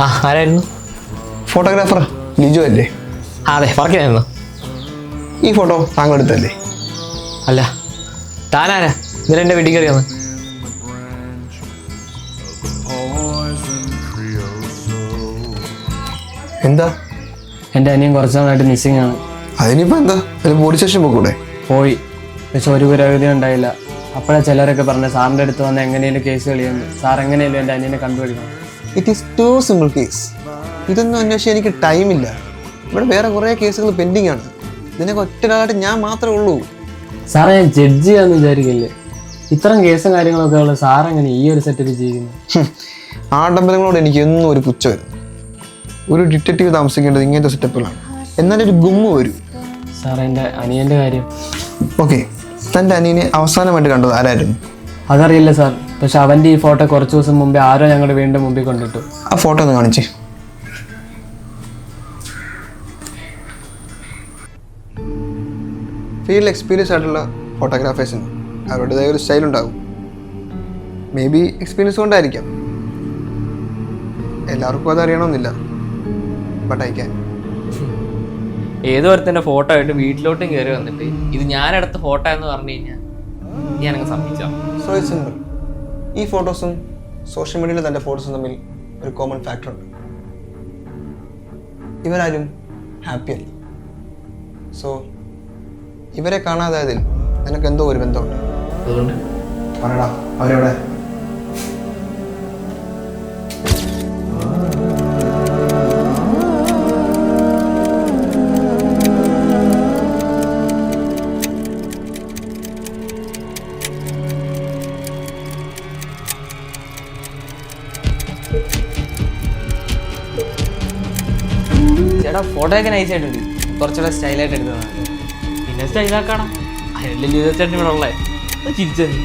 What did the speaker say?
ആ ആരായിരുന്നു? ഫോട്ടോഗ്രാഫർ ലിജോ അല്ലേ? അതെ പറഞ്ഞായിരുന്നു. ഈ ഫോട്ടോ താങ്കൾ എടുത്തല്ലേ? അല്ല, താനാരാ ഇന്നലെ എൻ്റെ വീട്ടിൽ കയറി വന്ന്? എന്താ? എൻ്റെ അനിയൻ കുറച്ച് നാളായിട്ട് മിസ്സിംഗ് ആണ്. അതിനിപ്പോൾ എന്താ, പോലീസ് സ്റ്റേഷൻ പോകൂടെ? പോയി, പക്ഷെ ഒരു പുരോഗതി ഉണ്ടായില്ല. അപ്പോഴാണ് ചിലരൊക്കെ പറഞ്ഞ സാറിൻ്റെ അടുത്ത് വന്ന് എങ്ങനെയും കേസ് കളിയുന്നു. സാർ എങ്ങനെയല്ലോ എൻ്റെ അനിയനെ കണ്ടുപിടിക്കണം. It is too simple case. ഇതൊന്നും അന്വേഷിക്കാൻ എനിക്ക് ടൈമില്ല. ഇവിടെ വേറെ കുറേ കേസുകൾ പെൻഡിങ് ആണ്. ഇതിനൊക്കെ ഒറ്റൊരാളായിട്ട് ഞാൻ മാത്രമേ ഉള്ളൂ. സാറേ, ഞാൻ ജഡ്ജ് ചെയ്യാന്ന് വിചാരിക്കില്ലേ? ഇത്തരം കേസും കാര്യങ്ങളൊക്കെ ഉള്ള സാറെങ്ങനെ ഈ ഒരു സെറ്റപ്പ് ചെയ്യുന്നു? ആഡംബരങ്ങളോട് എനിക്ക് എന്നും ഒരു പുച്ഛം വരും. ഒരു ഡിറ്റക്റ്റീവ് താമസിക്കേണ്ടത് ഇങ്ങനത്തെ സെറ്റപ്പുകളാണ്. എന്നാലൊരു ഗുമ്മ വരും. സാർ, എൻ്റെ അനിയൻ്റെ കാര്യം. ഓക്കെ, തൻ്റെ അനിയനെ അവസാനമായിട്ട് കണ്ടത് ആരായിരുന്നു? അതറിയില്ല സാർ, പക്ഷെ അവൻ്റെ ഈ ഫോട്ടോ കുറച്ച് ദിവസം മുമ്പേ ആരോ ഞങ്ങളുടെ വീടിൻ്റെ മുമ്പിൽ കൊണ്ടിട്ടു. ആ ഫോട്ടോ ഒന്ന് കാണിച്ചേ. ഫീൽഡ് എക്സ്പീരിയൻസ് ആയിട്ടുള്ള ഫോട്ടോഗ്രാഫേഴ്സിന് അവരുടേതായ ഒരു സ്റ്റൈൽ ഉണ്ടാകും. മേ ബി എക്സ്പീരിയൻസ് കൊണ്ടായിരിക്കാം. എല്ലാവർക്കും അത് അറിയണമെന്നില്ല. But I can. ഏതോ ഒരുത്തൻ്റെ ഫോട്ടോ ആയിട്ട് വീട്ടിലോട്ടും കയറി വന്നിട്ട് ഇത് ഞാനെടുത്ത ഫോട്ടോ എന്ന് പറഞ്ഞു കഴിഞ്ഞാൽ ഞാനങ്ങ് സമ്മതിച്ചോ? So it's simple. ഈ ഫോട്ടോസും സോഷ്യൽ മീഡിയയിലെ തൻ്റെ ഫോട്ടോസും തമ്മിൽ ഒരു കോമൺ ഫാക്ടർ ഉണ്ട്. ഇവരാരും ഹാപ്പി അല്ല. സോ ഇവരെ കാണാതായതിൽ നിനക്ക് എന്തോ ഒരു ബന്ധമുണ്ട്. അതുകൊണ്ട് പറയടാ, അവരെവിടെ? ചേട്ടാ ഫോട്ടോ ഒക്കെ നൈസായിട്ടുണ്ട്. കുറച്ചുകൂടെ സ്റ്റൈലായിട്ട് എടുത്തതാണ്. പിന്നെ സ്റ്റൈലാക്കണം. അതിനല്ലേ ചേട്ടൻ ഇവിടെ ഉള്ളത്. ചിരിച്ചത്.